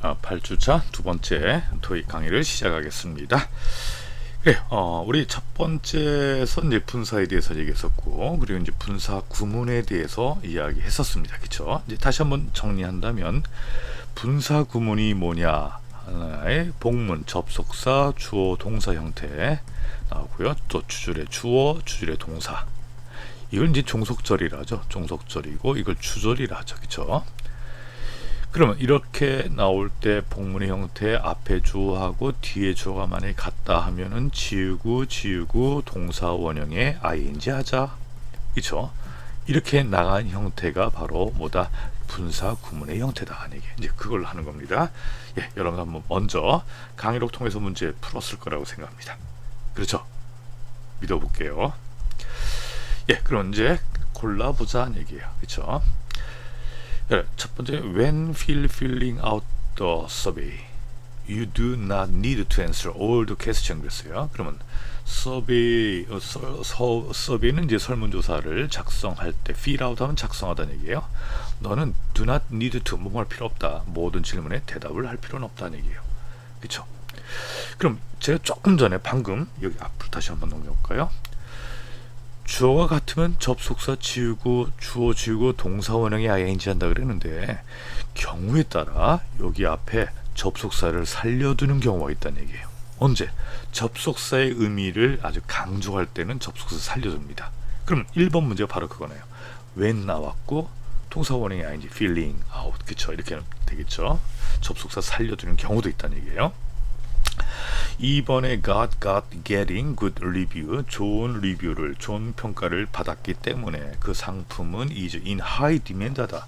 8주차 두 번째 토익 강의를 시작하겠습니다. 그래, 우리 첫 번째에서 이제 분사에 대해서 얘기했었고, 그리고 이제 분사 구문에 대해서 이야기했었습니다. 그쵸? 이제 다시 한번 정리한다면, 분사 구문이 뭐냐? 하나의 복문, 접속사, 주어, 동사 형태 나오고요. 또 주절의 주어, 주절의 동사. 이걸 이제 종속절이라 하죠. 종속절이고, 이걸 주절이라 하죠. 그쵸? 그러면 이렇게 나올 때 복문의 형태 앞에 주어하고 뒤에 주어가 만약에 같다 하면은 지우고 동사 원형에 ing 하자. 그쵸? 이렇게 나간 형태가 바로 뭐다? 분사 구문의 형태다 하는 얘기. 이제 그걸 하는 겁니다. 예, 여러분 한번 먼저 강의록 통해서 문제 풀었을 거라고 생각합니다. 그렇죠? 믿어볼게요. 예, 그럼 이제 골라보자는 얘기예요. 그렇죠? 첫 번째, when filling out the survey, you do not need to answer all the questions 그랬어요. 그러면 survey는 이제 설문조사를 작성할 때 fill out 하면 작성하다는 얘기예요. 너는 do not need to 뭐뭐 할 필요 없다. 모든 질문에 대답을 할 필요는 없다는 얘기예요. 그렇죠? 그럼 제가 조금 전에 방금 여기 앞으로 다시 한번 넘겨볼까요? 주어가 같으면 접속사 지우고 주어 지우고 동사 원형에 ing 한다 그랬는데 경우에 따라 여기 앞에 접속사를 살려두는 경우가 있다는 얘기예요. 언제? 접속사의 의미를 아주 강조할 때는 접속사 살려줍니다. 그럼 1번 문제가 바로 그거네요. when 나왔고 동사 원형에 ing filling out 그쵸? 이렇게 되겠죠. 접속사 살려두는 경우도 있다는 얘기예요. 2번에 got getting good review 좋은 리뷰를 좋은 평가를 받았기 때문에 그 상품은 이제 in high demand하다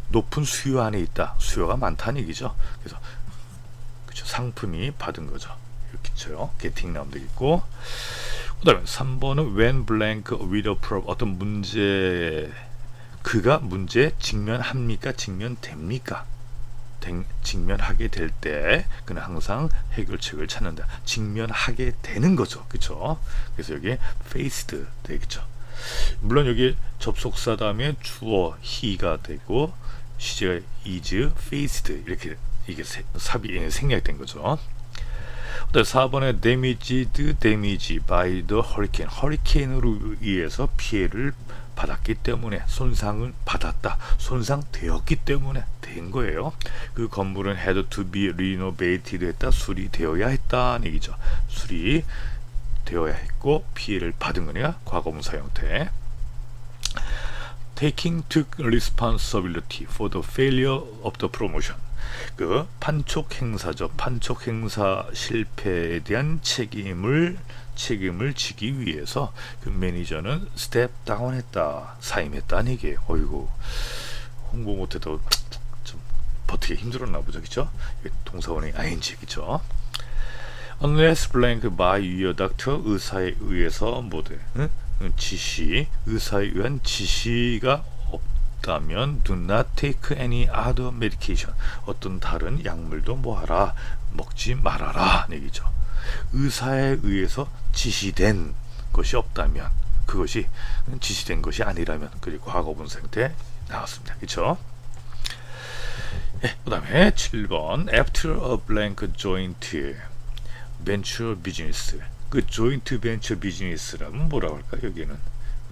높은 수요 안에 있다 수요가 많다는 얘기죠. 그래서 그쵸, 상품이 받은 거죠. 이렇게죠. getting 나오면 되겠고 그 다음에 3번은 when blank with a problem 어떤 문제 그가 문제에 직면합니까 직면됩니까 직면하게 될 때 그는 항상 해결책을 찾는다. 직면하게 되는 거죠. 그렇죠? 그래서 여기 faced 되겠죠. 물론 여기 접속사 다음에 주어 he가 되고 시제가 is faced 이렇게 이게 삽이 생략된 거죠. 4번에 damage by the hurricane 허리케인으로 의해서 피해를 받았기 때문에 손상을 받았다. 손상되었기 때문에 된 거예요. 그 건물은 had to be renovated 했다. 수리되어야 했다는 얘기죠. 수리되어야 했고 피해를 받은 거니까 과거분사 형태. Taking took responsibility for the failure of the promotion. 그 판촉 행사죠. 판촉 행사 실패에 대한 책임을 지기 위해서 그 매니저는 스텝 다운했다. 사임했다는 얘기예요. 어이구 홍보 못해도 좀 버티기 힘들었나 보죠. 그쵸? 동사원의 ing 그쵸? Unless blank by your doctor 의사에 의해서 뭐돼? 지시 의사에 의한 지시가 없다면 do not take any other medication 어떤 다른 약물도 뭐하라 먹지 말아라 얘기죠. 의사에 의해서 지시된 것이 없다면 그것이 지시된 것이 아니라면 그리고 과거분사 형태 나왔습니다. 그렇죠? 네, 그 다음에 7번 After a blank joint venture business 그 joint venture business라면 뭐라고 할까? 여기는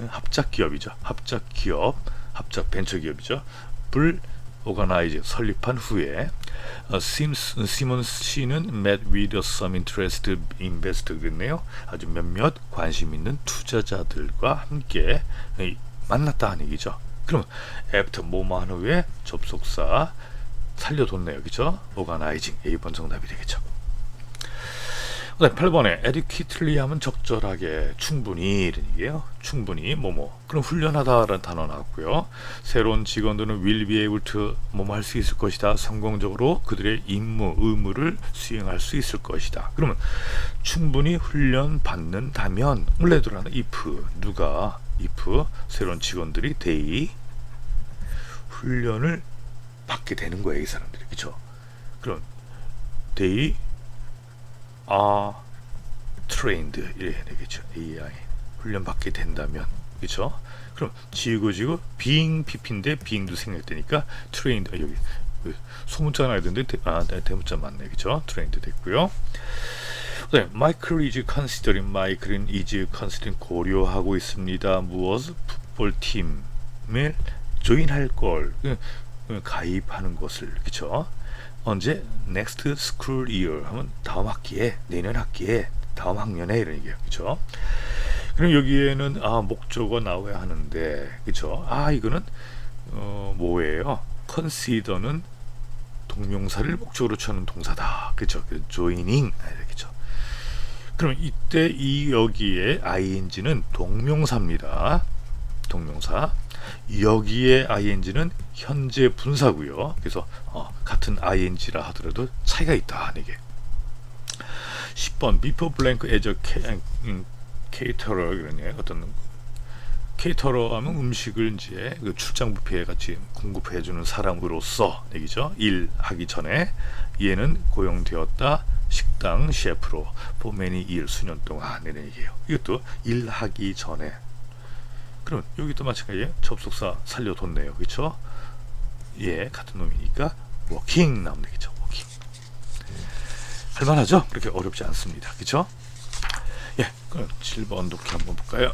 합작 기업이죠. 합작 기업 합작 벤처 기업이죠. 불 organize 설립한 후에 시몬스 씨는 met with some interested investor 그랬네요. 아주 몇몇 관심 있는 투자자들과 함께 만났다 하는 얘기죠. 그럼 after 뭐뭐 한 후에 접속사 살려뒀네요. 그죠? organizing A번 정답이 되겠죠. 8번에 adequately 하면 적절하게 충분히 이런 얘기예요. 충분히 뭐뭐 그럼 훈련하다라는 단어 나왔고요. 새로운 직원들은 will be able to 뭐뭐 할 수 있을 것이다. 성공적으로 그들의 의무를 수행할 수 있을 것이다. 그러면 충분히 훈련 받는다면 원래 들어가는 if 누가 if 새로운 직원들이 they 훈련을 받게 되는 거예요. 이 사람들이 그렇죠? 그럼 they trained 이래야 되겠죠. AI 훈련 받게 된다면 그렇죠. 그럼 지우고 being PP인데 being도 생략되니까 trained 여기 소문자 나야 되는데 대문자 맞네, 그죠? 트레인드 됐고요. 네, 마이클 is considering, 마이클은 is considering 고려하고 있습니다. 무엇? 풋볼 팀에 조인할 걸, 가입하는 것을, 그쵸? 언제? next school year 하면 다음 학기에, 내년 학기에, 다음 학년에 이런 얘기예요, 그쵸? 그럼 여기에는 목적어 나와야 하는데, 그쵸? 이거는 뭐예요? consider는 동명사를 목적으로 취하는 동사다, 그쵸? joining, 그쵸? 그럼 이때 이 여기에 ing는 동명사입니다. 동명사. 여기에 ing는 현재 분사고요. 그래서 같은 ing라 하더라도 차이가 있다, 이게. 10번 before blank as a caterer, 그러네. 어떤 케이터러 하면 음식을 이제 출장 뷔페에 같이 공급해 주는 사람으로서 얘기죠. 일하기 전에 얘는 고용되었다. 식당 셰프로 for many years, 수년 동안 이런 얘기예요. 이것도 일하기 전에. 그럼 여기도 마찬가지예요. 접속사 살려뒀네요, 그렇죠? 예, 같은 놈이니까 working 나오면 되겠죠. working. 할만하죠? 그렇게 어렵지 않습니다, 그렇죠? 예, 그럼 7번 독해 한번 볼까요?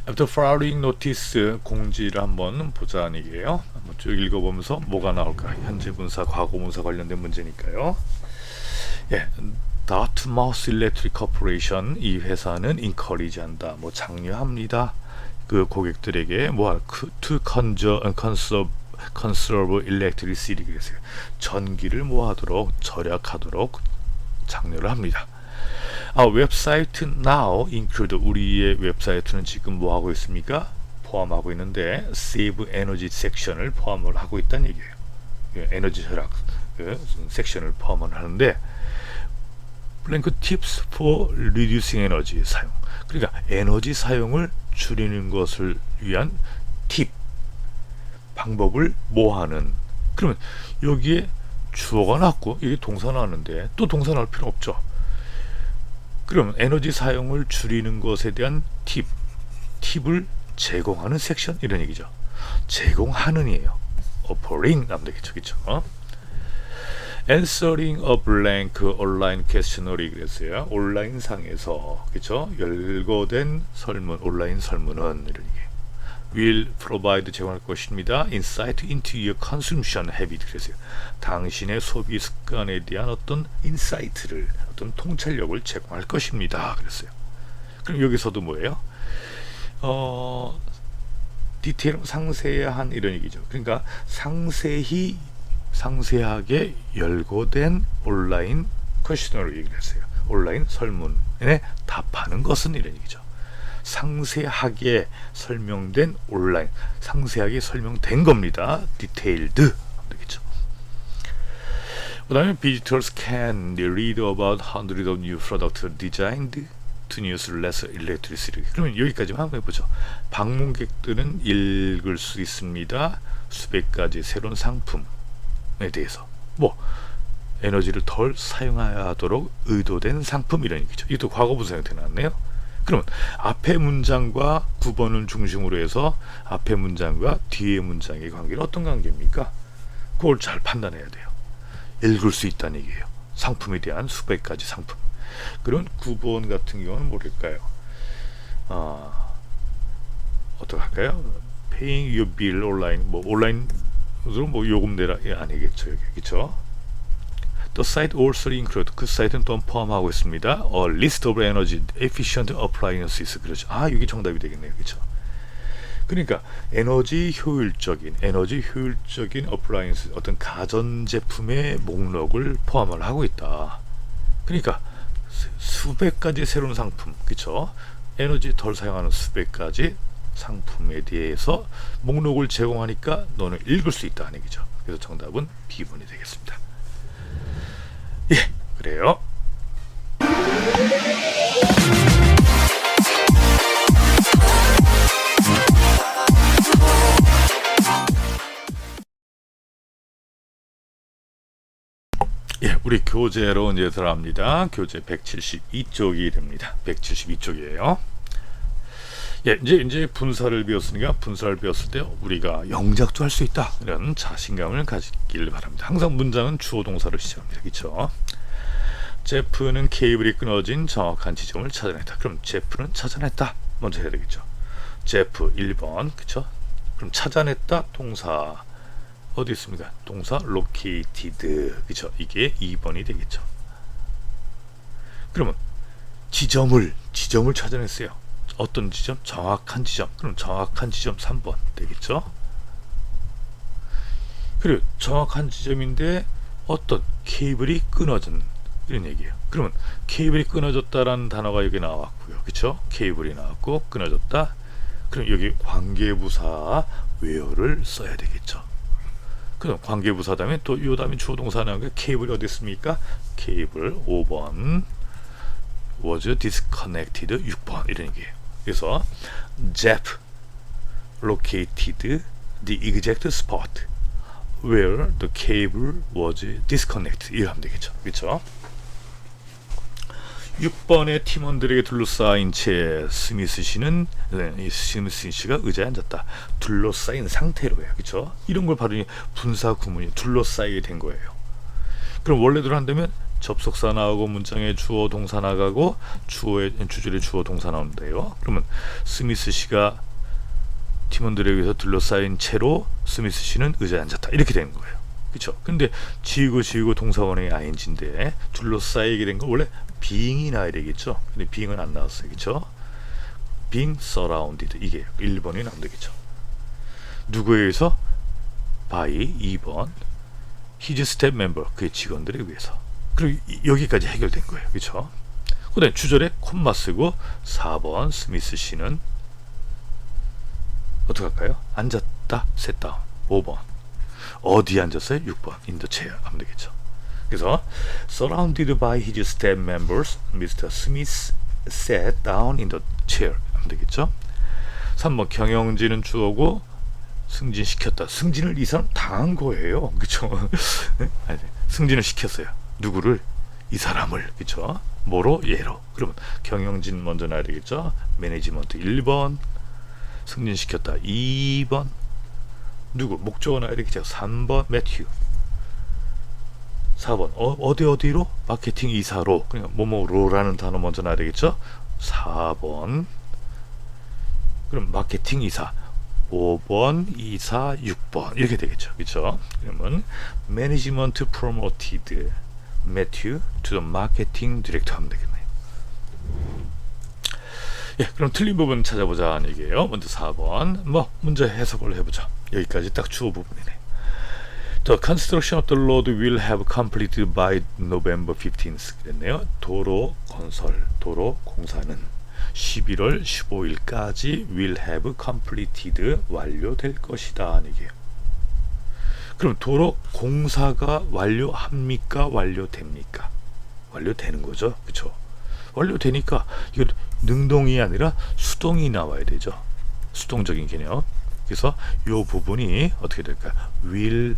After filing notice, 공지를 한번 보자는 얘기예요. 한번 쭉 읽어보면서 뭐가 나올까? 현재 분사, 과거 분사 관련된 문제니까요. 예, Dartmouth Electric Corporation, 이 회사는 encourage한다, 장려합니다. 그 고객들에게 to conserve electricity, 그랬어요. 전기를 하도록, 절약하도록 장려를 합니다. 웹사이트 now include, 우리의 웹사이트는 지금 하고 있습니까? 포함하고 있는데 save energy 섹션을 포함을 하고 있다는 얘기예요. 에너지 절약 섹션을 포함을 하는데 blank tips for reducing energy 사용, 그러니까 에너지 사용을 줄이는 것을 위한 팁, 방법을 하는. 그러면 여기에 주어가 나왔고 이게 동사 나왔는데 또 동사 나올 필요 없죠. 그럼 에너지 사용을 줄이는 것에 대한 팁을 제공하는 섹션, 이런 얘기죠. 제공하는이에요. offering 하면 되겠죠, 그렇죠? answering a blank online questionnaire, 그랬어요. 온라인 상에서, 그렇죠? 열거된 설문, 온라인 설문은 이런 얘기. will provide, 제공할 것입니다. insight into your consumption habit, 그랬어요. 당신의 소비 습관에 대한 어떤 인사이트를, 어떤 통찰력을 제공할 것입니다, 그랬어요. 그럼 여기서도 뭐예요? 디테일, 상세한 이런 얘기죠. 그러니까 상세하게 열거된 온라인 퀘스천을 얘기를 했어요. 온라인 설문에 답하는 것은 이런 얘기죠. 상세하게 설명된 온라인, 상세하게 설명된 겁니다. 디테일드 되겠죠. 그 다음에 visitors can read about hundreds of new products designed to use less electricity. 그러면 여기까지만 한번 해보죠. 방문객들은 읽을 수 있습니다. 수백 가지 새로운 상품에 대해서 에너지를 덜 사용해야 하도록 의도된 상품, 이런 얘기죠. 이것도 과거분사 형태 나왔네요. 그러면 앞의 문장과 9번을 중심으로 해서 앞의 문장과 뒤의 문장의 관계는 어떤 관계입니까? 그걸 잘 판단해야 돼요. 읽을 수 있다는 얘기예요. 상품에 대한 수백 가지 상품. 그런 9번 같은 경우는 뭐랄까요? 어떻게 할까요? Paying your bill online, 온라인으로 요금 내라, 아니겠죠, 여기, 그렇죠? The site also include, 그 사이트는 또한 포함하고 있습니다. A list of energy efficient appliances, 그렇죠. 이게 정답이 되겠네요, 그렇죠. 그러니까 에너지 효율적인 appliance, 어떤 가전 제품의 목록을 포함을 하고 있다. 그러니까 수백 가지 새로운 상품, 그렇죠. 에너지 덜 사용하는 수백 가지 상품에 대해서 목록을 제공하니까 너는 읽을 수 있다는 얘기죠. 그래서 정답은 B번이 되겠습니다. 예, 그래요. 예, 우리 교재로 이제 들어갑니다. 교재 172쪽이 됩니다. 172쪽이에요. 예, 이제 분사를 배웠으니까 분사를 배웠을 때 우리가 영작도 할 수 있다 이런 자신감을 가지길 바랍니다. 항상 문장은 주어 동사를 시작합니다. 그렇죠? 제프는 케이블이 끊어진 정확한 지점을 찾아냈다. 그럼 제프는 찾아냈다 먼저 해야 되겠죠. 제프 1번 그쵸? 그럼 찾아냈다 동사 어디 있습니까? 동사 located 그쵸? 이게 2번이 되겠죠. 그러면 지점을 찾아냈어요. 어떤 지점? 정확한 지점. 그럼 정확한 지점 3번 되겠죠. 그리고 정확한 지점인데 어떤 케이블이 끊어진 이런 얘기예요. 그러면 케이블이 끊어졌다라는 단어가 여기 나왔고요. 그쵸? 케이블이 나왔고 끊어졌다. 그럼 여기 관계부사 where를 써야 되겠죠. 그럼 관계부사 다음에 또 이 다음에 주어 동사 나온 게 케이블이 어디 있습니까? 케이블 5번 was disconnected 6번 이런 얘기예요. 그래서 Jeff located the exact spot where the cable was disconnected 이렇게 하면 되겠죠. 그렇죠? 6번의 팀원들에게 둘러싸인 채 스미스 씨는 이 스미스 씨가 의자에 앉았다. 둘러싸인 상태로요. 그렇죠? 이런 걸 바로 분사 구문이 둘러싸이게 된 거예요. 그럼 원래대로 한다면 접속사 나오고 문장에 주어 동사 나가고 주절에 주어 동사 나오는데요. 그러면 스미스 씨가 팀원들에 의해서 둘러싸인 채로 스미스 씨는 의자에 앉았다. 이렇게 된 거예요. 그렇죠? 근데 지우고 동사원의 ing인데 둘러싸이게 된 거 원래 being이 나야 되겠죠. 근데 being은 안 나왔어요. 그렇죠? being surrounded 이게 1번이 나오면 되겠죠. 누구에 의해서? by 2번 his staff member 그의 직원들에 의해서. 그리고 여기까지 해결된 거예요. 그렇죠? 그다음에 주절에 콤마 쓰고 4번 스미스 씨는 어떻게 할까요? 앉았다, sit down. 5번 어디 앉았어요? 6번 in the chair 하면 되겠죠. 그래서 surrounded by his staff members, Mr. Smith sat down in the chair 하면 되겠죠. 3번 경영진은 주어고 승진시켰다. 승진을 이 사람 당한 거예요. 그렇죠? 승진을 시켰어요. 누구를? 이 사람을. 그렇죠? 뭐로? 얘로. 그러면 경영진 먼저 나야 되겠죠. 매니지먼트 1번 승진시켰다 2번 누구? 목적어 나야 되겠죠. 3번 매튜 4번 어디로? 마케팅 이사로. 그러니까 뭐뭐로라는 단어 먼저 나야 되겠죠. 4번 그럼 마케팅 이사 5번 이사 6번 이렇게 되겠죠. 그렇죠? 그러면 매니지먼트 promoted Matthew to the marketing director 하면 되겠네요. 예, 그럼 틀린 부분 찾아보자는 얘기예요. 먼저 4번 문제 해석을 해보자. 여기까지 딱 주어 부분이네. The construction of the road will have completed by November 15th 그랬네요. 도로 공사는 11월 15일까지 will have completed 완료될 것이다 하는 얘기예요. 그럼 도로 공사가 완료합니까? 완료됩니까? 완료되는 거죠. 그렇죠? 완료되니까 이거 능동이 아니라 수동이 나와야 되죠. 수동적인 개념. 그래서 이 부분이 어떻게 될까요? will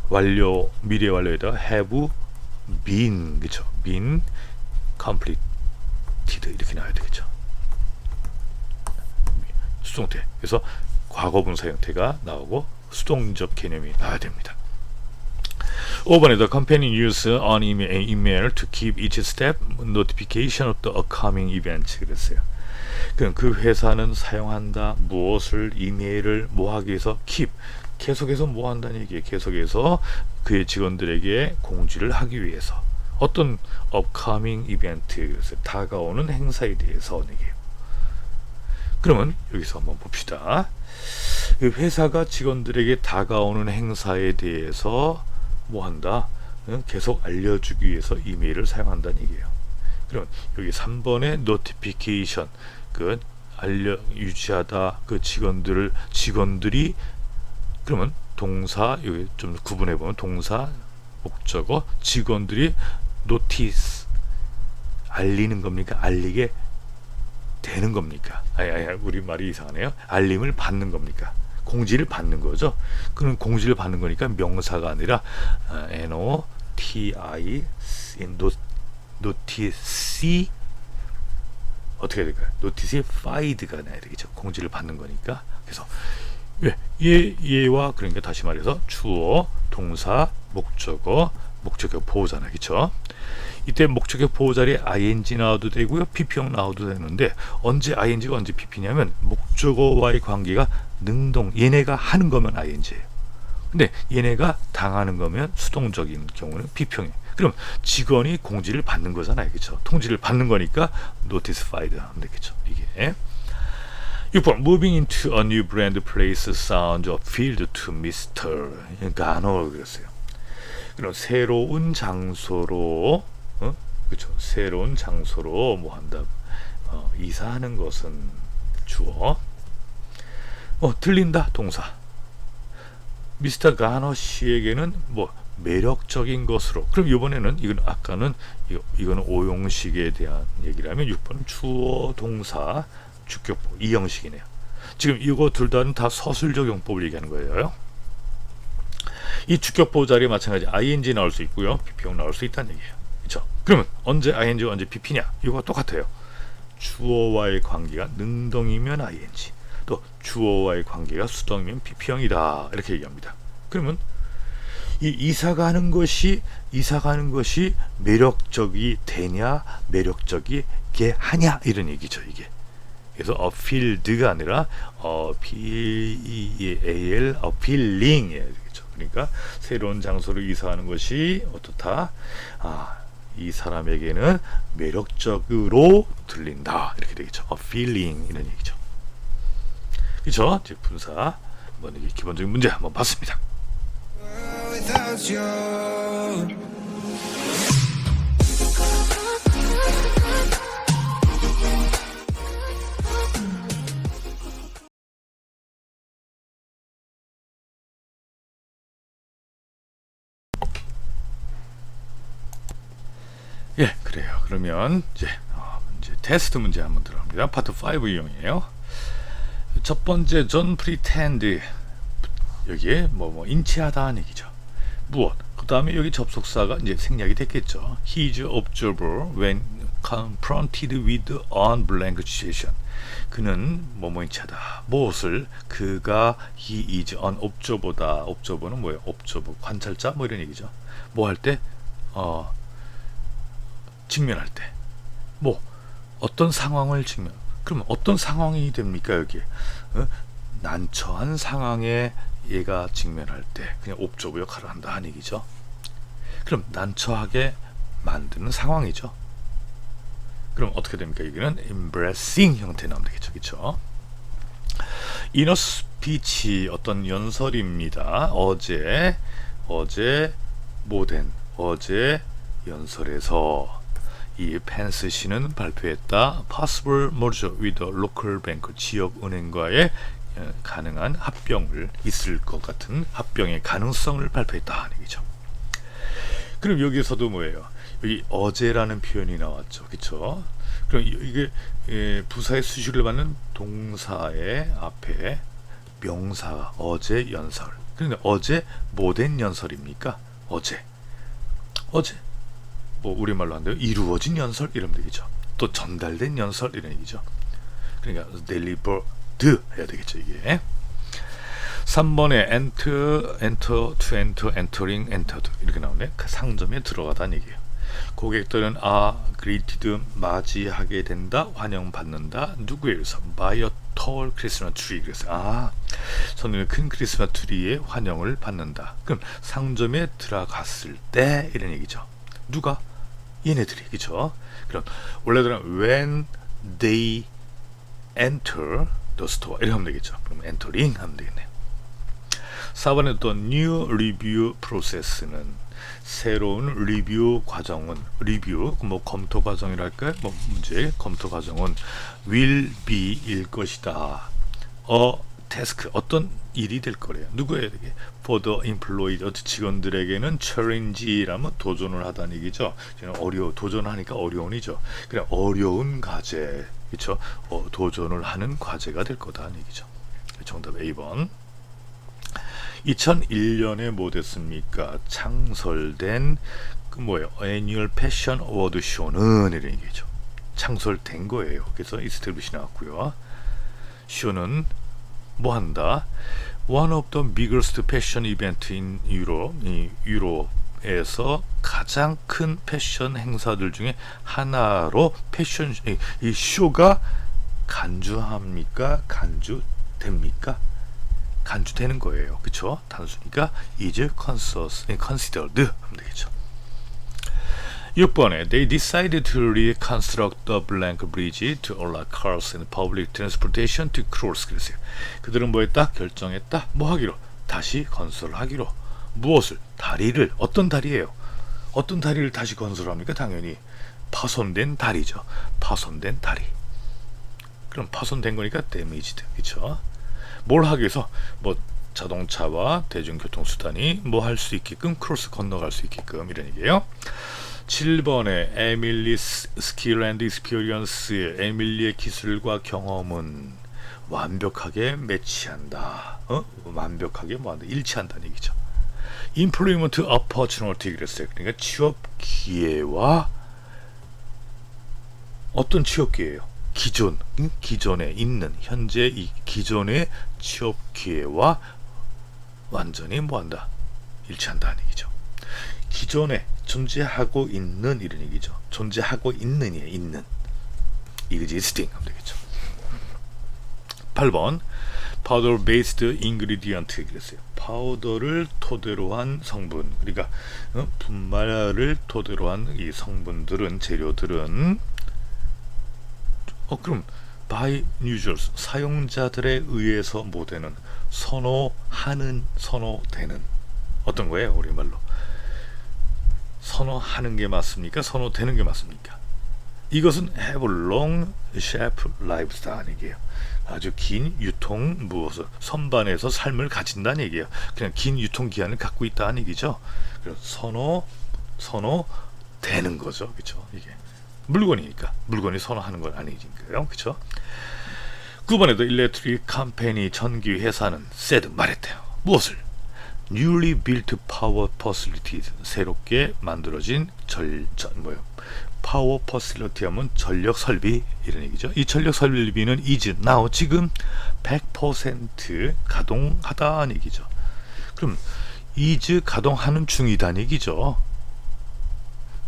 완료 미래 완료에다가 have been 그렇죠? been completed 이렇게 나와야 되겠죠. 수동태. 그래서 과거분사 형태가 나오고 수동적 개념이 나와야 됩니다. 5번에 the company use an email to keep each step notification of the upcoming event 그랬어요. 그럼 그 회사는 사용한다 무엇을 이메일을 하기 위해서 keep 계속해서 한다는 얘기예요. 계속해서 그의 직원들에게 공지를 하기 위해서 어떤 upcoming event 그래서 다가오는 행사에 대해서 얘기해요. 그러면 여기서 한번 봅시다. 그 회사가 직원들에게 다가오는 행사에 대해서 한다? 계속 알려주기 위해서 이메일을 사용한다는 얘기예요. 그럼 여기 3번의 notification 유지하다 그 직원들이 그러면 동사 여기 좀 구분해 보면 동사 목적어 직원들이 notice 알리는 겁니까? 알리게 되는 겁니까? 우리 말이 이상하네요. 알림을 받는 겁니까? 공지를 받는 거죠. 그럼 공지를 받는 거니까 명사가 아니라 notice 어떻게 해야 될까요? notified가 나야 되겠죠. 공지를 받는 거니까. 그래서 얘와 그러니까 다시 말해서 주어, 동사, 목적어, 목적격 보호자나 그렇죠? 이때 목적격 보호 자리에 ing 나와도 되고요, pp형 나와도 되는데 언제 ing가 언제 pp냐면 목적어와의 관계가 능동, 얘네가 하는 거면 ing예요. 근데 얘네가 당하는 거면 수동적인 경우는 pp형이에요. 그럼 직원이 공지를 받는 거잖아요, 그렇죠? 통지를 받는 거니까 notified 하면 되겠죠. 이게 6번 moving into a new brand place sounds appealed to Mr. Gano 그랬어요. 그럼 새로운 장소로 그렇죠. 새로운 장소로 뭐 한다. 이사하는 것은 주어. 들린다 동사. 미스터 가너 씨에게는 뭐 매력적인 것으로. 그럼 이번에는 이건 아까는 이거는 오형식에 대한 얘기라면 6번은 주어, 동사, 주격보 이 형식이네요. 지금 이거 둘 다는 다 서술적 용법을 얘기하는 거예요. 이 주격보 자리에 마찬가지 ing 나올 수 있고요, pp형 나올 수 있다는 얘기예요. 그렇죠? 그러면 언제 ing 언제 pp냐? 이거 똑같아요. 주어와의 관계가 능동이면 ing, 또 주어와의 관계가 수동이면 pp형이다 이렇게 얘기합니다. 그러면 이 이사 가는 것이 매력적이 되냐, 매력적이게 하냐 이런 얘기죠. 이게 그래서 appealed가 아니라 appeal, appealing이에요. 그렇죠? 그러니까 새로운 장소로 이사하는 것이 어떻다? 이 사람에게는 매력적으로 들린다 이렇게 되겠죠. appealing 이런 얘기죠. 그렇죠? 즉 분사 한번 이게 기본적인 문제 한번 봤습니다. 예, 그래요. 그러면 이제 문제 테스트 문제 한번 들어갑니다. 파트 5 이용이에요. 첫 번째 존 프리텐드 여기에 뭐 인치하다는 얘기죠. 무엇? 그 다음에 여기 접속사가 이제 생략이 됐겠죠. He is observer when confronted with an blank situation. 그는 뭐뭐인치하다. 무엇을? 그가 he is an observer다. observer는 뭐예요? observer 관찰자 뭐 이런 얘기죠. 뭐 할 때? 직면할 때. 뭐 어떤 상황을 그러면 어떤 상황이 됩니까 여기? 난처한 상황에 얘가 직면할 때 그냥 옵저버 역할을 한다 하는 얘기죠. 그럼 난처하게 만드는 상황이죠. 그럼 어떻게 됩니까? 여기는 embarrassing 형태 나오면 되겠죠. 그렇죠? In a speech 어떤 연설입니다. 어제 연설에서 이 펜스 씨는 발표했다. Possible merger with a local bank, 지역 은행과의 가능한 합병을 있을 것 같은 합병의 가능성을 발표했다 하는 얘기죠. 그럼 여기서도 뭐예요? 여기 어제라는 표현이 나왔죠, 그렇죠? 그럼 이게 부사의 수식을 받는 동사의 앞에 명사 어제 연설. 그런데 어제 뭐된 연설입니까? 어제 뭐 우리말로 한대요. 이루어진 연설 이러면 되겠죠. 또 전달된 연설 이런 얘기죠. 그러니까 delivered 해야 되겠죠 이게. 3번에 enter, to enter, entering, entered 이렇게 나오네. 그 상점에 들어가다는 얘기예요. 고객들은 greeted 맞이하게 된다, 환영받는다. 누구에 의해서? by a tall Christmas tree. 그래서 손님은 큰 크리스마스 트리에 환영을 받는다. 그럼 상점에 들어갔을 때 이런 얘기죠. 누가? 얘네들이. 그쵸? 그럼 원래들은 when they enter the store 이렇게 하면 되겠죠. 그럼 entering 하면 되겠네요. 4번에 또 new review process는 새로운 리뷰 과정은 뭐 검토 과정이랄까요? 뭐 문제 검토 과정은 will be일 것이다. task 어떤 일이 될 거래요. 누구에게? For the employed 직원들에게는 challenge라면 도전을 하다는 얘기죠. 도전하니까 어려운이죠. 그냥 어려운 과제, 그렇죠? 도전을 하는 과제가 될 거다는 얘기죠. 정답 A번. 2001년에 뭐 됐습니까? 창설된 그 뭐예요? Annual Fashion Award Show는 이런 얘기죠. 창설된 거예요. 그래서 establish 나왔고요. show는 뭐 한다? One of the biggest fashion event in Europe. 이 유럽에서 가장 큰 패션 행사들 중에 하나로 패션 이 쇼가 간주합니까? 간주됩니까? 간주되는 거예요. 그쵸? 단순히가 is considered 하면 되겠죠. 6번에 They decided to reconstruct the blank bridge to allow cars and public transportation to cross. 그랬어요. 그들은 뭐 했다? 결정했다. 뭐 하기로? 다시 건설하기로. 무엇을? 다리를. 어떤 다리예요? 어떤 다리를 다시 건설합니까? 당연히 파손된 다리죠. 파손된 다리. 그럼 파손된 거니까 damaged. 그쵸? 뭘 하기 위해서? 뭐 자동차와 대중교통수단이 뭐 할 수 있게끔 크로스 건너갈 수 있게끔 이런 얘기예요. 7번에 에밀리's skill and experience. 에밀리의 기술과 경험은 완벽하게 매치한다. 완벽하게 뭐한다? 일치한다는 얘기죠. employment opportunity 그랬어요. 그러니까 취업 기회와 어떤 취업 기회예요? 기존에 있는 현재 이 기존의 취업 기회와 완전히 뭐한다? 일치한다는 얘기죠. 기존에 존재하고 있는 이런 얘기죠. 존재하고 있는이에요. 있는 existing 하면 되겠죠. 8번 powder based ingredient 그랬어요. 파우더를 토대로 한 성분. 그러니까 분말을 토대로 한 이 성분들은 재료들은 그럼 by users 사용자들에 의해서 뭐 되는 선호되는 어떤 거예요? 우리말로 선호하는 게 맞습니까? 선호되는 게 맞습니까? 이것은 have long shelf life다는 얘기예요. 아주 긴 유통 무엇을 선반에서 삶을 가진다는 얘기예요. 그냥 긴 유통 기한을 갖고 있다는 얘기죠. 그래서 선호되는 거죠. 그렇죠? 이게 물건이니까 물건이 선호하는 건 아니니까요. 그렇죠? 9번에도 일렉트릭 컴퍼니 전기 회사는 said 말했대요. 무엇을? newly built power facilities 새롭게 만들어진 파워 퍼실리티 하면 전력 설비 이런 얘기죠. 이 전력 설비는 is now 지금 100% 가동하다는 얘기죠. 그럼 is 가동하는 중이다는 얘기죠.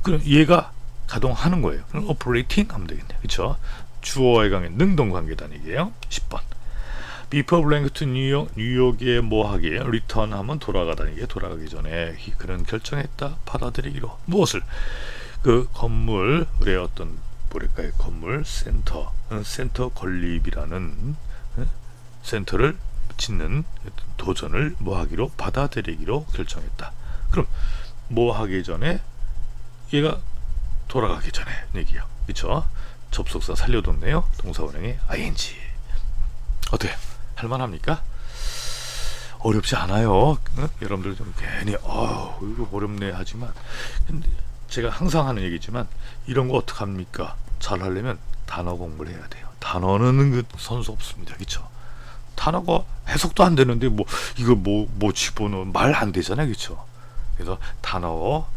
그럼 얘가 가동하는 거예요. 그럼 operating 하면 되겠네요. 그렇죠? 주어와의 관계 능동관계다는 얘기예요. 10번 Before blank to 뉴욕에 뭐 하기에 return 하면 돌아가다는 얘기예요. 돌아가기 전에 그는 결정했다. 받아들이기로. 무엇을? 그 건물의 어떤 뭐랄까요? 건물 센터 건립이라는 센터를 짓는 도전을 뭐 하기로? 받아들이기로 결정했다. 그럼 뭐 하기 전에 얘가 돌아가기 전에 얘기요. 그렇죠? 접속사 살려뒀네요. 동사원형의 ing. 어때요? 할만합니까? 어렵지 않아요. 여러분들 좀 괜히 이거 어렵네 하지만 근데 제가 항상 하는 얘기지만 이런 거 어떡합니까? 잘 하려면 단어 공부를 해야 돼요. 단어는 그 선수 없습니다. 그렇죠? 단어가 해석도 안 되는데 이거 집어넣으면 말 안 되잖아요. 그렇죠? 그래서 단어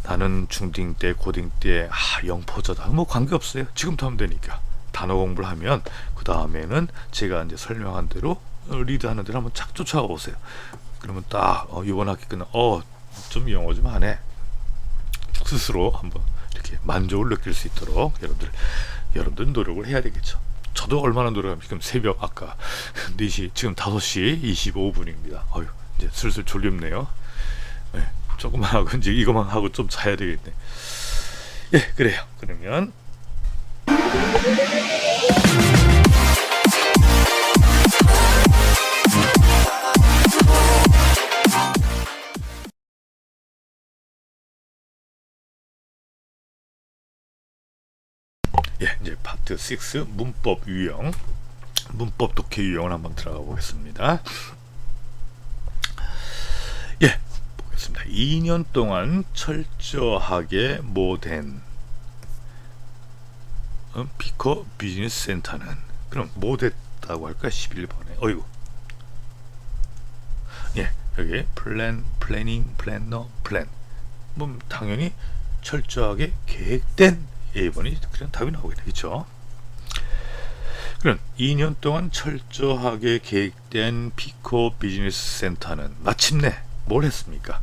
나는 중딩 때 고딩 때 영포자다 뭐 관계없어요. 지금부터 하면 되니까 단어 공부를 하면 그 다음에는 제가 이제 설명한 대로 리드하는 대로 한번 착 쫓아가 보세요. 그러면 딱 이번 학기 끝나 좀 영어 좀 하네. 스스로 한번 이렇게 만족을 느낄 수 있도록 여러분들 노력을 해야 되겠죠. 저도 얼마나 노력합니까? 지금 새벽 아까 4시 지금 5시 25분입니다. 이제 슬슬 졸립네요. 네, 조금만 하고 이제 이것만 하고 좀 자야 되겠네. 예, 그래요. 그러면 이제 파트 6 문법 유형, 문법 독해 유형을 한번 들어가 보겠습니다. 보겠습니다. 2년 동안 철저하게 모된 피커 비즈니스 센터는 그럼 뭐 됐다고 할까? 11번에 여기 플래닝 플래너 플랜 당연히 철저하게 계획된 A번이 그냥 답이 나오겠네. 그쵸? 그럼 2년 동안 철저하게 계획된 피코 비즈니스 센터는 마침내 뭘 했습니까?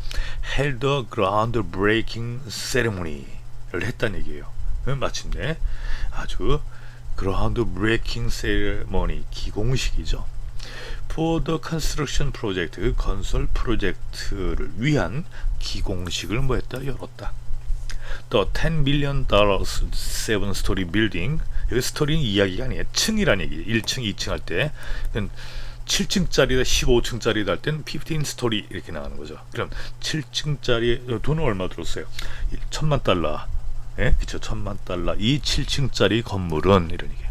held a groundbreaking ceremony를 했다는 얘기예요. 마침내 아주 groundbreaking ceremony 기공식이죠. For the construction project, 그 건설 프로젝트를 위한 기공식을 뭐 했다? 열었다. The $10 million 7-story building, 여기 스토리는 이야기가 아니에요. 층이란 얘기. 1층, 2층 할 때 7층짜리다 15층짜리다 할 때는 15스토리 이렇게 나가는 거죠. 그럼 7층짜리 돈은 얼마 들었어요? 1,000만 달러. 예? 그쵸, 1,000만 달러. 이 7층짜리 건물은 이런 얘기예요.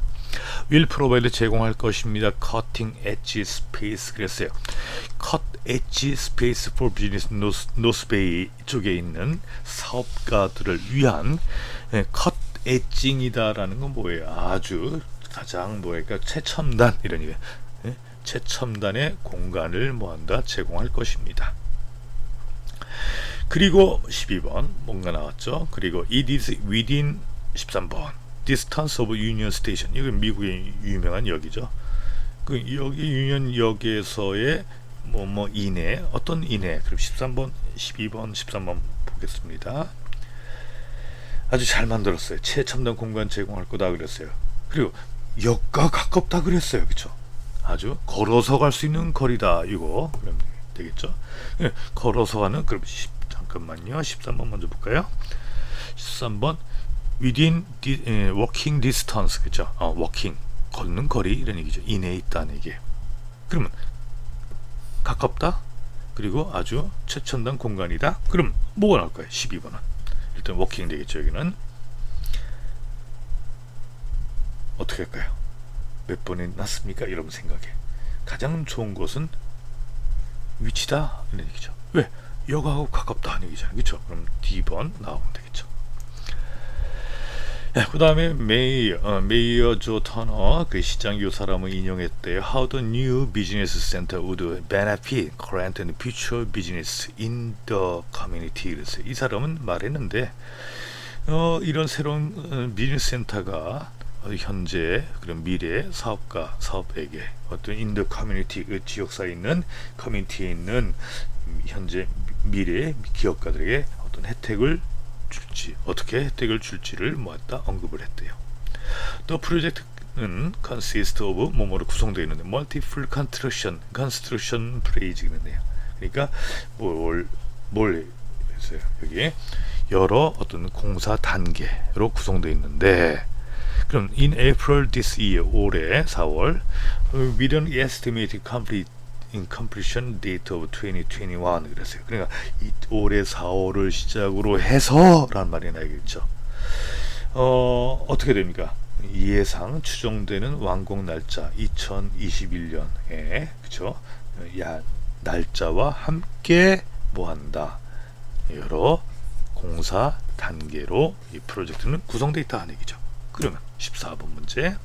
will provide 제공할 것입니다. cutting edge space 그랬어요. cut edge space for business North Bay 쪽에 있는 사업가들을 위한 cut edging이다라는 건 뭐예요? 아주 가장 뭐랄까 최첨단 이런 얘기. 최첨단의 공간을 뭐한다? 제공할 것입니다. 그리고 12번 뭔가 나왔죠. 그리고 it is within 13번 distance of Union Station. 이건 미국의 유명한 역이죠. 그 여기 유니언역에서의 뭐 이내 어떤 이내. 그럼 13번, 12번, 13번 보겠습니다. 아주 잘 만들었어요. 최첨단 공간 제공할 거다 그랬어요. 그리고 역과 가깝다 그랬어요. 그렇죠? 아주 걸어서 갈 수 있는 거리다. 이거 그럼 되겠죠? 네, 걸어서 가는 그럼 잠깐만요. 13번 먼저 볼까요? 13번 within walking distance 그죠? walking 걷는 거리 이런 얘기죠. 이내에 있다는 얘기예요. 그러면 가깝다. 그리고 아주 최첨단 공간이다. 그럼 뭐가 나올까요? 12번은 일단 walking 되겠죠. 여기는 어떻게 할까요? 몇 번이 났습니까? 여러분 생각에 가장 좋은 곳은 위치다 이런 얘기죠. 왜? 역하고 가깝다 하는 얘기잖아요. 그렇죠? 그럼 D번 나오면 되겠죠. 그 다음에 메이어 조 터너 그 시장 요 사람을 인용했대요. How the new business center would benefit current and future business in the community. 그래서 이 사람은 말했는데 이런 새로운 비즈니스 센터가 현재 그런 미래 사업가 사업에게 어떤 in the community 그 지역사에 있는 커뮤니티에 있는 현재 미래 기업가들에게 어떤 혜택을 줄지 어떻게 혜택을 줄지를 모았다 언급을 했대요. 또 프로젝트는 consist of 뭐뭐로 구성되어 있는데 multiple construction phrase가 있네요. 그러니까 뭘 했어요? 여기 여러 어떤 공사 단계로 구성되어 있는데 그럼 in April this year 올해 4월 with an estimated completion date of 2021 그랬어요. 그러니까 올해 4월을 시작으로 해서라는 말이 나겠죠. 어떻게 됩니까? 예상 추정되는 완공 날짜 2021년에 그렇죠? 날짜와 함께 뭐한다? 여러 공사 단계로 이 프로젝트는 구성되어 있다 하는 얘기죠. 그러면 14번 문제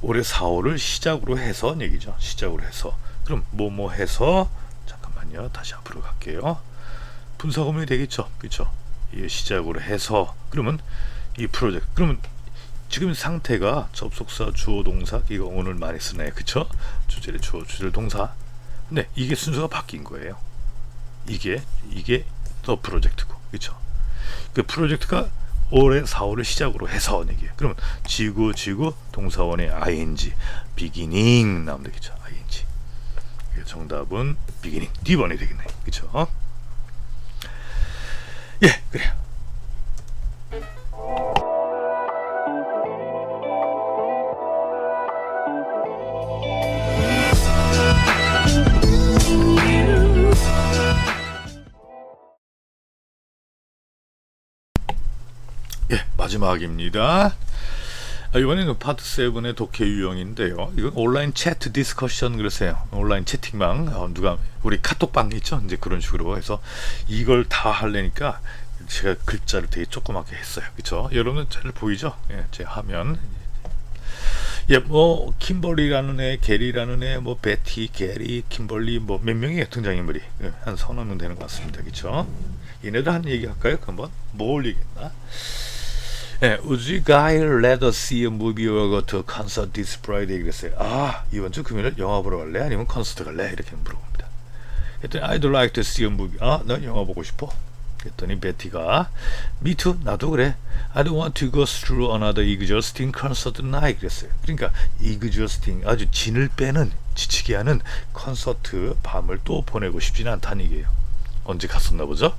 올해 4월을 시작으로 해서 얘기죠. 시작으로 해서 그럼 뭐뭐 해서 잠깐만요. 다시 앞으로 갈게요. 분사구문이 되겠죠. 그렇죠? 이 시작으로 해서 그러면 이 프로젝트 그러면 지금 상태가 접속사 주어 동사 이거 오늘 많이 쓰나요? 그렇죠? 주제를 주어 주제를 동사. 근데 이게 순서가 바뀐 거예요. 이게 더 프로젝트고 그렇죠? 그 프로젝트가 올해 4월을 시작으로 해서 얘기해요. 그러면 지구 동사원의 ing beginning 나오면 되겠죠. ing 정답은 beginning D번이 되겠네. 그렇죠? 예, 그래요. 예, 마지막입니다. 이번에는 파트 7의 독해 유형인데요. 이건 온라인 채트 디스커션 그러세요. 온라인 채팅방 누가 우리 카톡방 있죠? 이제 그런 식으로 해서 이걸 다 하려니까 제가 글자를 되게 조그맣게 했어요. 그렇죠? 여러분 잘 보이죠? 예, 제 화면 예, 뭐 킴벌리라는 애, 게리라는 애, 뭐 베티, 게리, 킴벌리 뭐 몇 명의 등장인물이 한 서너 명 되는 것 같습니다. 그렇죠? 얘네들 한 얘기 할까요? 한번 뭘 얘기했나? 예, would you guys rather see a movie or go to a concert this Friday? 그랬어요. 아, 이번 주 금요일 영화 보러 갈래? 아니면 콘서트 갈래? 이렇게 물어봅니다. 그랬더니 I'd like to see a movie. 아, 난 영화 보고 싶어. 그랬더니 베티가 Me too, 나도 그래. I don't want to go through another exhausting concert night. 그랬어요. 그러니까 exhausting, 아주 진을 빼는, 지치게 하는 콘서트 밤을 또 보내고 싶지는 않다는 얘기예요. 언제 갔었나 보죠?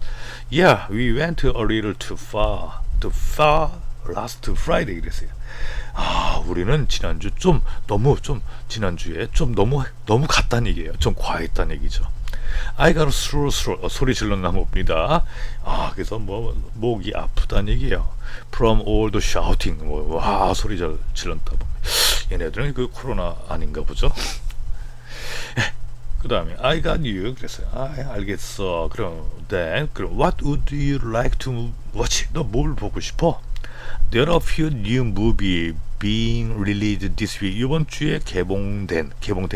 Yeah, we went a little too far last Friday. 그랬어요. 아, 우리는 지난주 지난주에 좀 너무 갔다는 얘기예요. 좀 과했다는 얘기죠. I got through 소리 질렀나 봅니다. 아, 그래서 뭐 목이 아프다는 얘기예요. From all the shouting, 와 소리 질렀다 보면 얘네들은 그 코로나 아닌가 보죠. 그 다음에 I got you. 그랬어요. 아, 알겠어. 그럼 what would you like to watch? 너 뭘 보고 싶어? There are a few new movie being released this week. 이번 주에 개봉된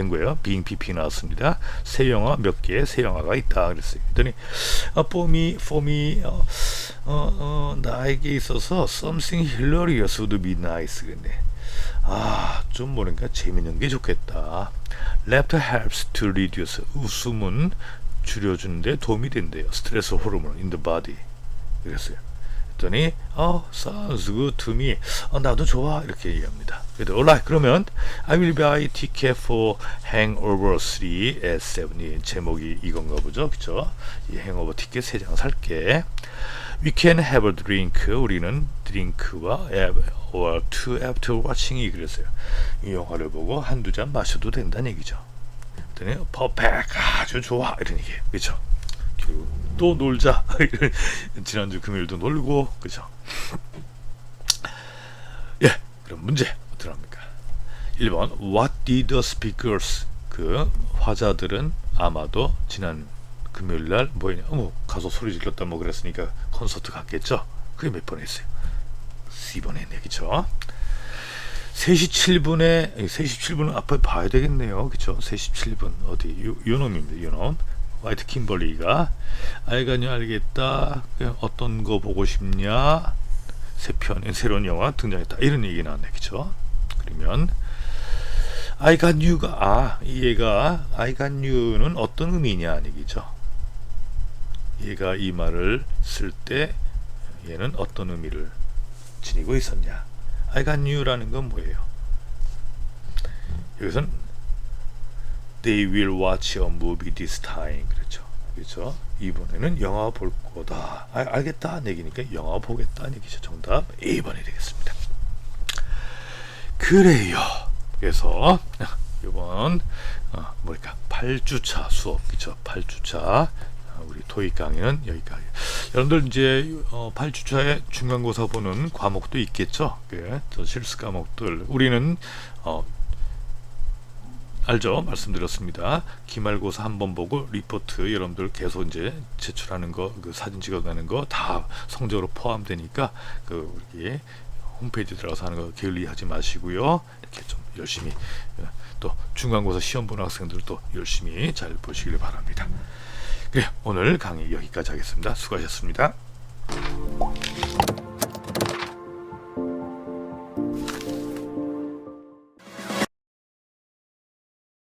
거예요. being PP 나왔습니다. 새 영화 몇 개, 새 영화가 있다 그랬어요. 그랬더니 for me 나에게 있어서 something hilarious would be nice. 근데 좀 뭐랄까 재밌는 게 좋겠다. Laughter helps to reduce. 웃음은 줄여주는데 도움이 된대요. 스트레스 호르몬 in the body. 그랬어요. 그랬더니 sounds good to me. 나도 좋아. 이렇게 얘기합니다. 그래도 alright. 그러면 I will buy ticket for Hangover 3 at 7. 제목이 이건가 보죠. 그쵸? 이 행오버 티켓 3장 살게. We can have a drink. 우리는 드링크와 or two after watching이 그랬어요. 이 영화를 보고 한두 잔 마셔도 된다는 얘기죠. 그랬더니 perfect. 아주 좋아. 이런 얘기예요. 그쵸? 또 놀자. 지난주 금요일도 놀고, 그죠? 예, 그럼 문제 들어갑니까? 1번 What did the speakers? 그 화자들은 아마도 지난 금요일날 뭐였냐? 가서 소리 질렀다 뭐 그랬으니까 콘서트 갔겠죠? 그게 몇 번 했어요? 4번 했네, 그죠? 3시 7분은 앞에 봐야 되겠네요. 그쵸? 3시 7분 어디? 요놈입니다. 요놈. 화이트 킴벌리가 알겠다. 어떤 거 보고 싶냐? 새로운 영화 등장했다. 이런 얘기 나왔네. 그쵸? 그러면 I got you가 얘가 I got you는 어떤 의미냐 얘기죠. 얘가 이 말을 쓸 때 얘는 어떤 의미를 지니고 있었냐? I got you라는 건 뭐예요? 여기서는 They will watch a movie this time. 그렇죠? 이번에는 영화 볼 거다. 알겠다 얘기니까 영화 보겠다는 얘기죠. 정답 2번이 되겠습니다. 그래요. 그래서 이번 8주차 수업, 그렇죠? 8주차 우리 토익 강의는 여기까지. 여러분들 이제 8주차에 중간고사 보는 과목도 있겠죠. 저 실습 과목들 우리는 알죠? 말씀드렸습니다. 기말고사 한번 보고 리포트 여러분들 계속 이제 제출하는 거, 그 사진 찍어가는 거 다 성적으로 포함되니까 우리 홈페이지 들어가서 하는 거 게을리하지 마시고요. 이렇게 좀 열심히 또 중간고사 시험 보는 학생들도 열심히 잘 보시길 바랍니다. 그래, 오늘 강의 여기까지 하겠습니다. 수고하셨습니다.